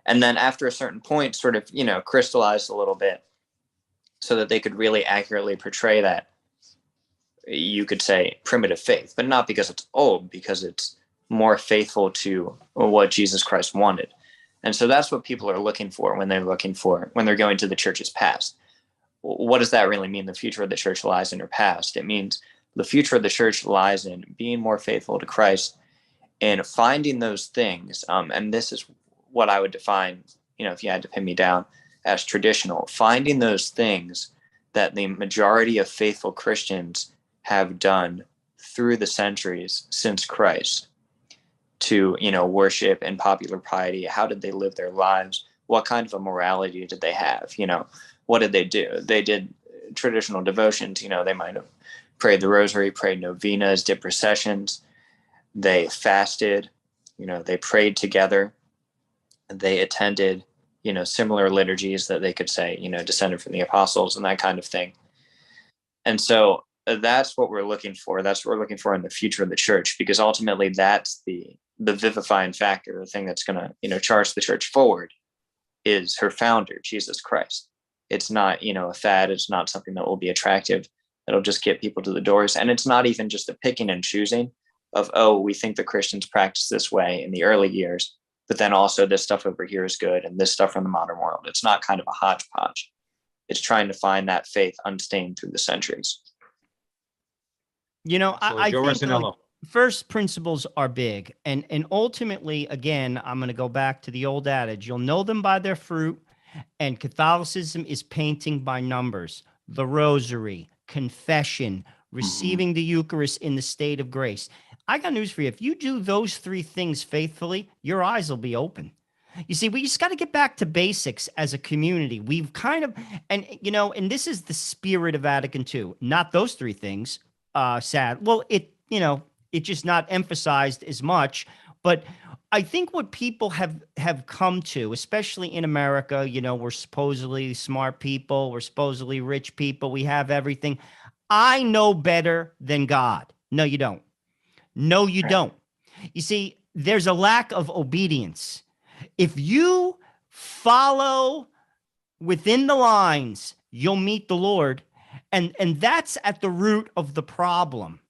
And then after a certain point, sort of, crystallized a little bit so that they could really accurately portray that, you could say, primitive faith, but not because it's old, because it's more faithful to what Jesus Christ wanted. And so that's what people are looking for when they're going to the church's past. What does that really mean? The future of the church lies in her past. It means the future of the church lies in being more faithful to Christ and finding those things. And this is what I would define, if you had to pin me down, as traditional, finding those things that the majority of faithful Christians have done through the centuries since Christ to, worship and popular piety. How did they live their lives? What kind of a morality did they have? What did they do? They did traditional devotions. They might have prayed the rosary, prayed novenas, did processions. They fasted, they prayed together. They attended, similar liturgies that they could say, descended from the apostles and that kind of thing. And so that's what we're looking for. That's what we're looking for in the future of the church, because ultimately that's the vivifying factor, the thing that's going to, charge the church forward, is her founder, Jesus Christ. It's not, a fad. It's not something that will be attractive. It'll just get people to the doors. And it's not even just a picking and choosing of, oh, we think the Christians practice this way in the early years, but then also this stuff over here is good and this stuff from the modern world. It's not kind of a hodgepodge. It's trying to find that faith unstained through the centuries. I think first principles are big. And ultimately, again, I'm going to go back to the old adage, you'll know them by their fruit. And Catholicism is painting by numbers. The rosary, confession, receiving the Eucharist in the state of grace. I got news for you. If you do those three things faithfully, your eyes will be open. You see, we just got to get back to basics as a community. We've kind of, and this is the spirit of Vatican II, not those three things. Sad. Well, it's just not emphasized as much, but I think what people have come to, especially in America, we're supposedly smart people, we're supposedly rich people, we have everything. I know better than God. No, you don't. No, you don't. You see, there's a lack of obedience. If you follow within the lines, you'll meet the Lord. And that's at the root of the problem,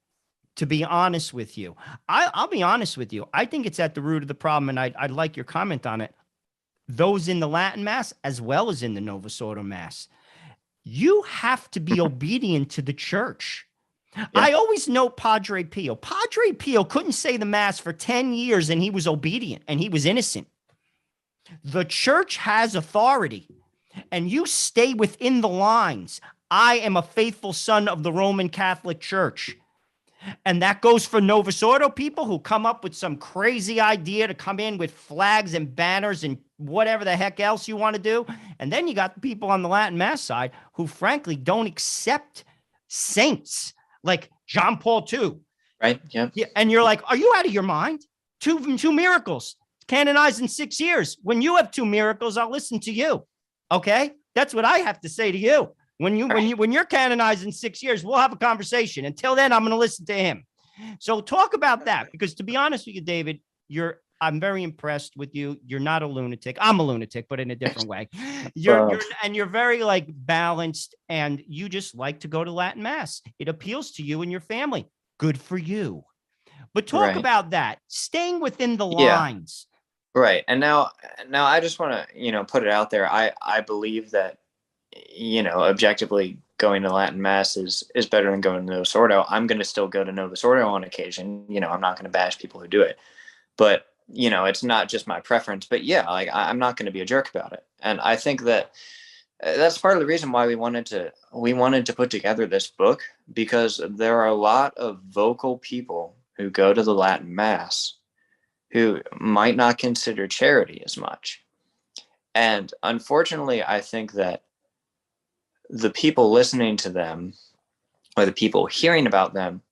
to be honest with you. I'll be honest with you. I think it's at the root of the problem, and I'd like your comment on it. Those in the Latin Mass, as well as in the Novus Ordo Mass, you have to be obedient to the church. Yeah. I always note Padre Pio. Padre Pio couldn't say the Mass for 10 years, and he was obedient, and he was innocent. The church has authority, and you stay within the lines. I am a faithful son of the Roman Catholic Church. And that goes for Novus Ordo people who come up with some crazy idea to come in with flags and banners and whatever the heck else you want to do. And then you got the people on the Latin Mass side who frankly don't accept saints like John Paul II. Right. Yeah. And you're like, are you out of your mind? Two miracles canonized in 6 years. When you have 2 miracles, I'll listen to you. Okay. That's what I have to say to you. When you're canonized in 6 years, we'll have a conversation. Until then, I'm going to listen to him. So talk about that, because to be honest with you, David, I'm very impressed with you. You're not a lunatic. I'm a lunatic, but in a different way. You're very balanced, and you just like to go to Latin Mass. It appeals to you and your family. Good for you. But talk about that, staying within the lines. Right. And now I just want to, put it out there. I believe that, objectively going to Latin Mass is better than going to Novus Ordo. I'm going to still go to Novus Ordo on occasion. I'm not going to bash people who do it, but it's not just my preference. But I'm not going to be a jerk about it. And I think that that's part of the reason why we wanted to put together this book, because there are a lot of vocal people who go to the Latin Mass who might not consider charity as much. And unfortunately, I think that the people listening to them, or the people hearing about them,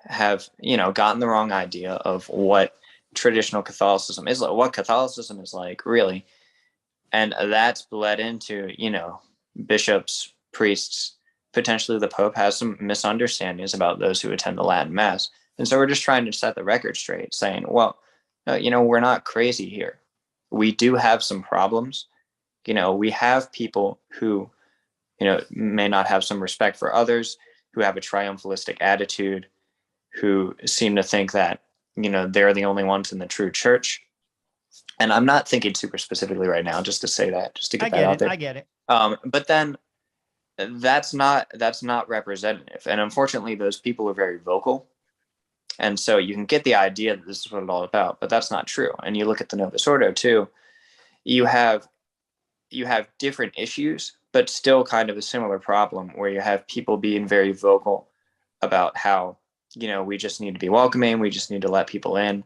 have, gotten the wrong idea of what traditional Catholicism is like, what Catholicism is like, really. And that's bled into, bishops, priests, potentially the Pope has some misunderstandings about those who attend the Latin Mass. And so we're just trying to set the record straight, saying, well, we're not crazy here. We do have some problems. We have people who, may not have some respect for others, who have a triumphalistic attitude, who seem to think that, they're the only ones in the true church. And I'm not thinking super specifically right now, just to say that, just to get that out there. I get it. But then that's not representative. And unfortunately, those people are very vocal. And so you can get the idea that this is what it's all about, but that's not true. And you look at the Novus Ordo too, you have different issues, but still kind of a similar problem, where you have people being very vocal about how, we just need to be welcoming. We just need to let people in.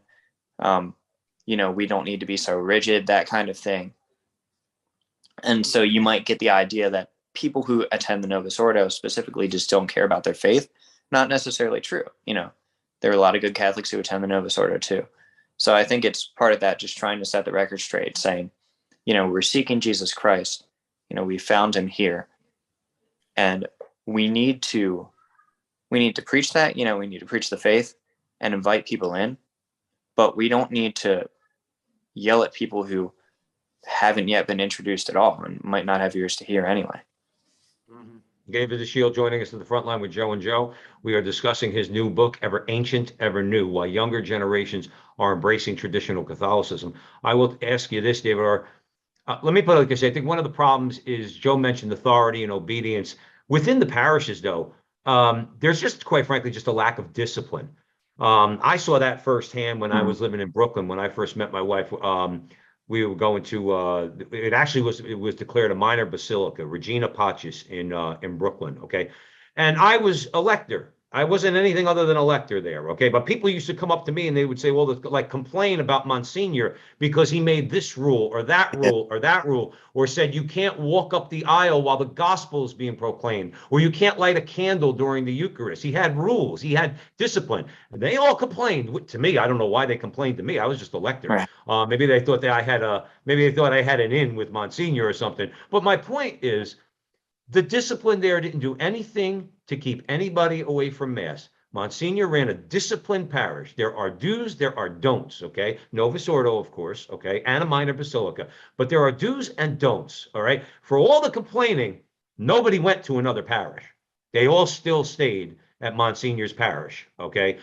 We don't need to be so rigid, that kind of thing. And so you might get the idea that people who attend the Novus Ordo specifically just don't care about their faith. Not necessarily true. There are a lot of good Catholics who attend the Novus Ordo too. So I think it's part of that, just trying to set the record straight, saying, we're seeking Jesus Christ. We found him here, and we need to preach that. We need to preach the faith and invite people in, but we don't need to yell at people who haven't yet been introduced at all and might not have ears to hear anyway. Mm-hmm. David Dashiell joining us at the front line with Joe and Joe. We are discussing his new book, Ever Ancient, Ever New, Why Younger Generations Are Embracing Traditional Catholicism. I will ask you this, David, or let me put it like this. I think one of the problems is, Joe mentioned authority and obedience. Within the parishes, though, there's just, quite frankly, just a lack of discipline. I saw that firsthand when I was living in Brooklyn. When I first met my wife, we were going to, it was declared a minor basilica, Regina Pacis in Brooklyn. Okay. And I was a lector. I wasn't anything other than a lector there. Okay. But people used to come up to me and they would say, well, complain about Monsignor because he made this rule or that rule or that rule, or said you can't walk up the aisle while the gospel is being proclaimed, or you can't light a candle during the Eucharist. He had rules. He had discipline. And they all complained to me. I don't know why they complained to me. I was just a lector. Right. Maybe they thought that I had an in with Monsignor or something. But my point is, The discipline there didn't do anything to keep anybody away from Mass. Monsignor ran a disciplined parish. There are do's, there are don'ts, okay? Novus Ordo, of course, okay, and a minor basilica. But there are do's and don'ts, all right? For all the complaining, nobody went to another parish. They all still stayed at Monsignor's parish, okay,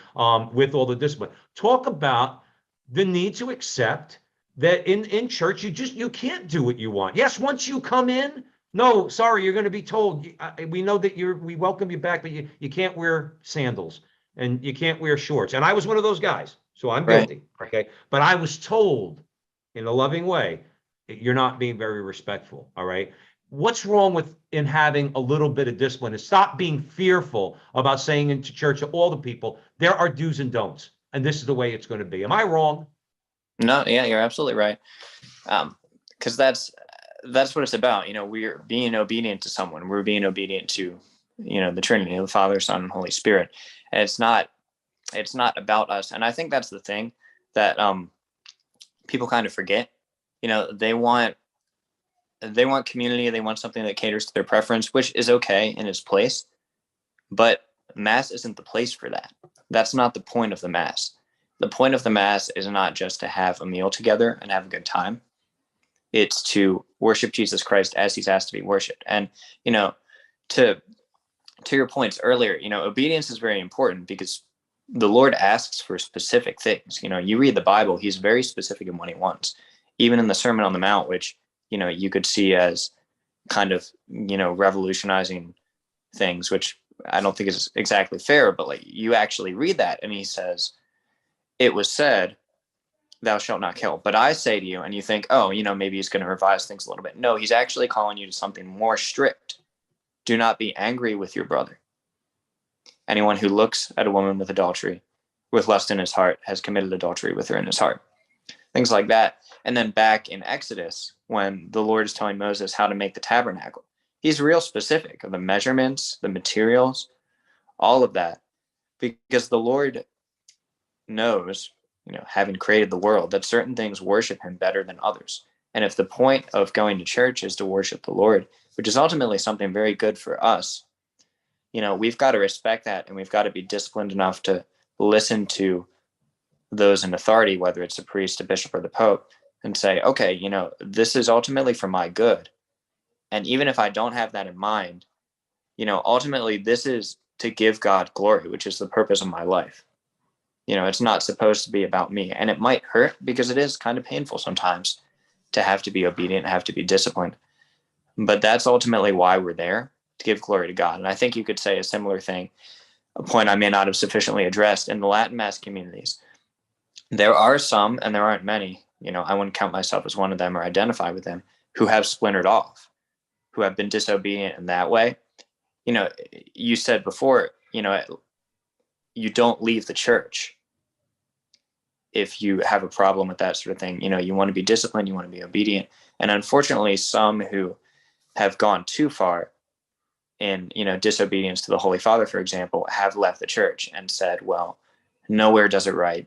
with all the discipline. Talk about the need to accept that in church, you can't do what you want. Yes, once you come in, no, sorry, you're going to be told. We know that we welcome you back, but you can't wear sandals and you can't wear shorts. And I was one of those guys, so I'm guilty. Right. Okay, but I was told in a loving way, you're not being very respectful. All right. What's wrong in having a little bit of discipline? And stop being fearful about saying into church to all the people, there are do's and don'ts, and this is the way it's going to be. Am I wrong? No, yeah, you're absolutely right. Because that's what it's about. We're being obedient to someone. We're being obedient to, the Trinity, the Father, Son, and Holy Spirit. And it's not about us. And I think that's the thing that people kind of forget. They want community. They want something that caters to their preference, which is okay in its place. But Mass isn't the place for that. That's not the point of the Mass. The point of the Mass is not just to have a meal together and have a good time. It's to worship Jesus Christ as he's asked to be worshiped. And, to your points earlier, obedience is very important because the Lord asks for specific things. You read the Bible, he's very specific in what he wants. Even in the Sermon on the Mount, which, you could see as kind of, revolutionizing things, which I don't think is exactly fair, but like you actually read that and he says, it was said, thou shalt not kill. But I say to you, and you think, oh, maybe he's going to revise things a little bit. No, he's actually calling you to something more strict. Do not be angry with your brother. Anyone who looks at a woman with adultery, with lust in his heart, has committed adultery with her in his heart. Things like that. And then back in Exodus, when the Lord is telling Moses how to make the tabernacle, he's real specific of the measurements, the materials, all of that, because the Lord knows, having created the world, that certain things worship him better than others. And if the point of going to church is to worship the Lord, which is ultimately something very good for us, we've got to respect that, and we've got to be disciplined enough to listen to those in authority, whether it's a priest, a bishop, or the Pope, and say, okay, this is ultimately for my good. And even if I don't have that in mind, ultimately this is to give God glory, which is the purpose of my life. It's not supposed to be about me. And it might hurt because it is kind of painful sometimes to have to be obedient, have to be disciplined. But that's ultimately why we're there, to give glory to God. And I think you could say a similar thing, a point I may not have sufficiently addressed in the Latin Mass communities. There are some, and there aren't many, I wouldn't count myself as one of them or identify with them, who have splintered off, who have been disobedient in that way. You said before, you don't leave the church if you have a problem with that sort of thing. You want to be disciplined, you want to be obedient. And unfortunately, some who have gone too far in, disobedience to the Holy Father, for example, have left the church and said, well, nowhere does it right.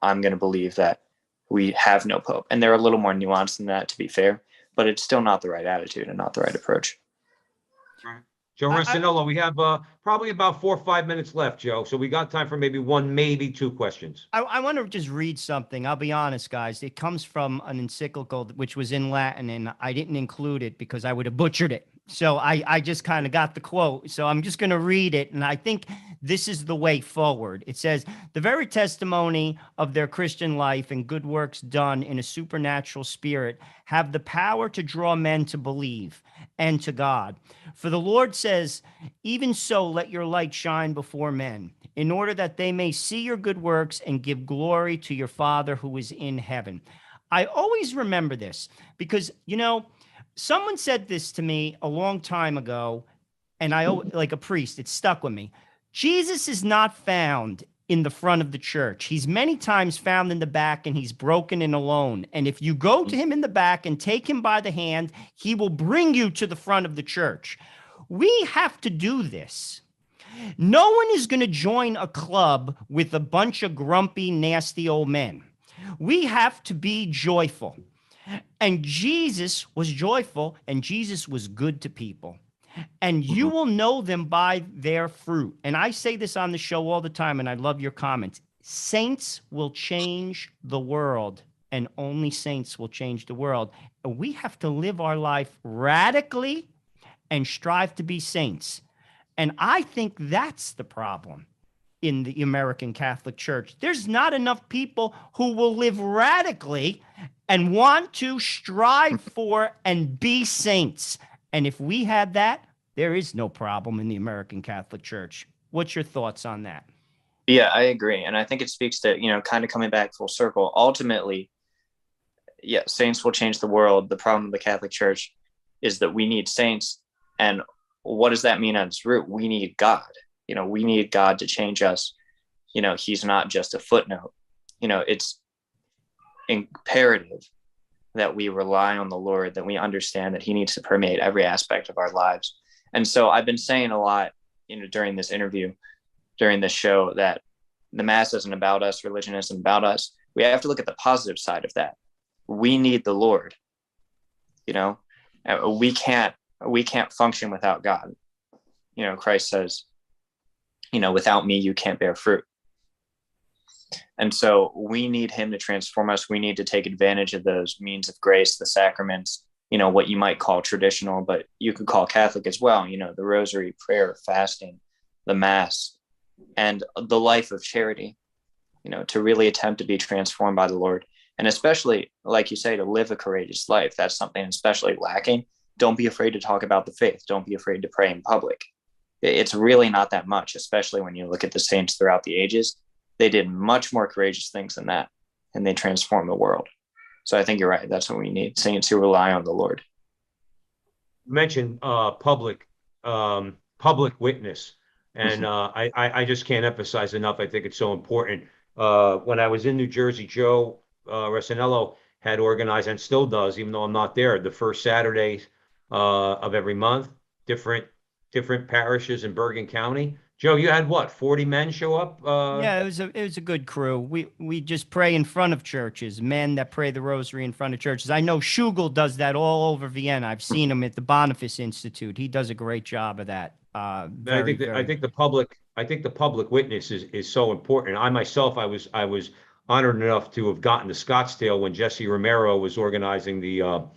I'm going to believe that we have no Pope. And they're a little more nuanced than that, to be fair, but it's still not the right attitude and not the right approach. Right. Joe Rossinello, we have probably about 4 or 5 minutes left, Joe. So we got time for maybe one, maybe two questions. I want to just read something. I'll be honest, guys. It comes from an encyclical, which was in Latin, and I didn't include it because I would have butchered it. So I just kind of got the quote. So I'm just going to read it. And I think this is the way forward. It says, the very testimony of their Christian life and good works done in a supernatural spirit have the power to draw men to believe and to God. For the Lord says, even so, let your light shine before men, in order that they may see your good works and give glory to your Father who is in heaven. I always remember this because, someone said this to me a long time ago, and like a priest, it stuck with me. Jesus is not found in the front of the church. He's many times found in the back, and he's broken and alone. And if you go to him in the back and take him by the hand, he will bring you to the front of the church. We have to do this. No one is going to join a club with a bunch of grumpy, nasty old men. We have to be joyful. And Jesus was joyful, and Jesus was good to people. And you Mhm. will know them by their fruit. And I say this on the show all the time, and I love your comments. Saints will change the world, and only saints will change the world. We have to live our life radically and strive to be saints. And I think that's the problem in the American Catholic Church. There's not enough people who will live radically and want to strive for and be saints. And if we had that, there is no problem in the American Catholic Church. What's your thoughts on that? Yeah, I agree. And I think it speaks to, kind of coming back full circle. Ultimately, yeah, saints will change the world. The problem with the Catholic Church is that we need saints. And what does that mean at its root? We need God. We need God to change us. He's not just a footnote. It's imperative that we rely on the Lord, that we understand that he needs to permeate every aspect of our lives. And so I've been saying a lot, during this interview, during this show, that the Mass isn't about us, religion isn't about us. We have to look at the positive side of that. We need the Lord. We can't function without God. Christ says, without me, you can't bear fruit. And so we need him to transform us. We need to take advantage of those means of grace, the sacraments, what you might call traditional, but you could call Catholic as well. The rosary, prayer, fasting, the Mass, and the life of charity, to really attempt to be transformed by the Lord. And especially, like you say, to live a courageous life. That's something especially lacking. Don't be afraid to talk about the faith. Don't be afraid to pray in public. It's really not that much, especially when you look at the saints throughout the ages. They did much more courageous things than that, and they transformed the world. So I think you're right. That's what we need, saints who rely on the Lord. You mentioned public witness, and I just can't emphasize enough. I think it's so important. When I was in New Jersey, Joe Resinello had organized, and still does, even though I'm not there, the first Saturday of every month, different parishes in Bergen County. Joe, you had what, 40 men show up? Yeah, it was a good crew. We just pray in front of churches, men that pray the rosary in front of churches. I know Schugel does that all over Vienna. I've seen him at the Boniface Institute. He does a great job of that. Very, I very. think the public witness is so important. I myself, I was honored enough to have gotten to Scottsdale when Jesse Romero was organizing the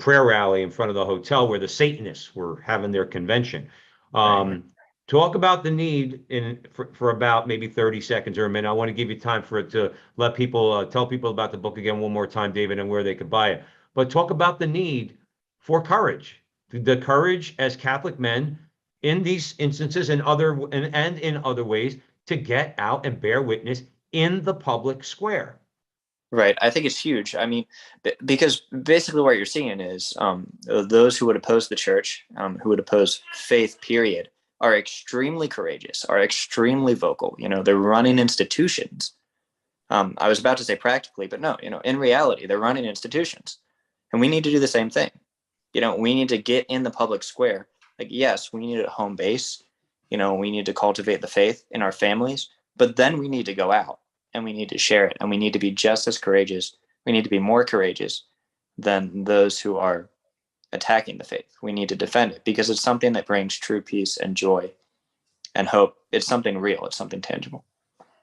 prayer rally in front of the hotel where the Satanists were having their convention. Right. Talk about the need for about maybe 30 seconds or a minute. I want to give you time for it to let people tell people about the book again one more time, David, and where they could buy it. But talk about the need for courage, the courage as Catholic men in these instances and in other ways to get out and bear witness in the public square. Right. I think it's huge. I mean, because basically what you're seeing is those who would oppose the church, who would oppose faith, period, are extremely courageous, are extremely vocal. They're running institutions. I was about to say practically, but no, in reality, they're running institutions. And we need to do the same thing. We need to get in the public square. Like, yes, we need a home base. We need to cultivate the faith in our families, but then we need to go out and we need to share it. And we need to be just as courageous. We need to be more courageous than those who are attacking the faith. We need to defend it because it's something that brings true peace and joy and hope. It's something real. It's something tangible.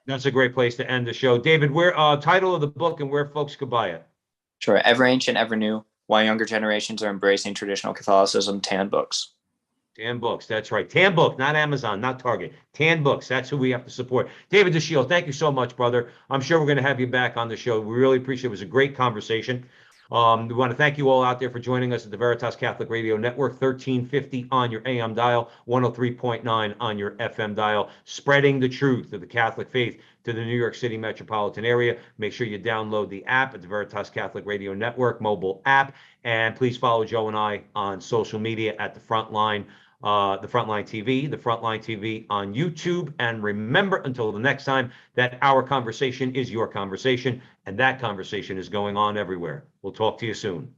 That's a great place to end the show. David, where title of the book and where folks could buy it? Sure. Ever Ancient, Ever New, Why Younger Generations Are Embracing Traditional Catholicism, Tan Books. Tan Books, that's right. Tan Book, not Amazon, not Target. Tan Books, that's who we have to support. David Dashiell, thank you so much, brother. I'm sure we're going to have you back on the show. We really appreciate it. It was a great conversation. We want to thank you all out there for joining us at the Veritas Catholic Radio Network, 1350 on your AM dial, 103.9 on your FM dial, spreading the truth of the Catholic faith to the New York City metropolitan area. Make sure you download the app at the Veritas Catholic Radio Network mobile app, and please follow Joe and I on social media at the Frontline TV on YouTube. And remember, until the next time, that our conversation is your conversation, and that conversation is going on everywhere. We'll talk to you soon.